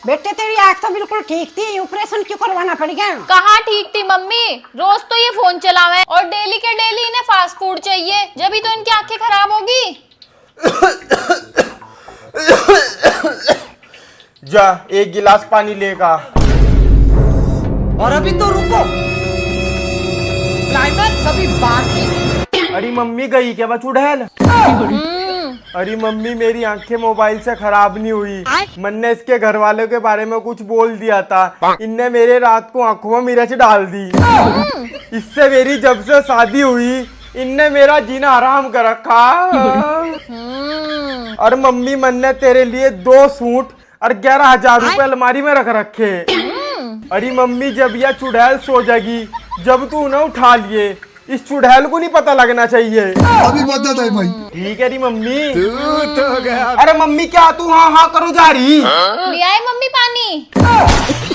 बेटे तेरी आँख तो बिल्कुल ठीक थी, ऑपरेशन क्यों करवाना पड़ गया? कहाँ ठीक थी मम्मी, रोज तो ये फोन चलावे और डेली के डेली इन्हें फास्ट फूड चाहिए, जब तो इनकी आंखें खराब होगी। जा एक गिलास पानी लेगा। और अभी तो रुको, क्लाइमैक्स अभी बाकी। अरे मम्मी गई क्या चुड़ैल? अरे मम्मी मेरी आंखें मोबाइल से खराब नहीं हुई, मैंने इसके घर वालों के बारे में कुछ बोल दिया था, इनने मेरे रात को आंखों में मिर्च डाल दी। इससे मेरी जब से शादी हुई इनने मेरा जीना हराम कर रखा। और मम्मी मैंने तेरे लिए 2 सूट और 11,000 रुपए अलमारी में रख रखे। अरे मम्मी जब यह चुड़ैल सो जाएगी, जब तू उन्हें उठा लिए, इस चुड़ैल को नहीं पता लगना चाहिए। अभी बता है भाई। ठीक है री मम्मी। तू तो गया। अरे मम्मी क्या तू हाँ हाँ करो जा रही? ले आए मम्मी पानी।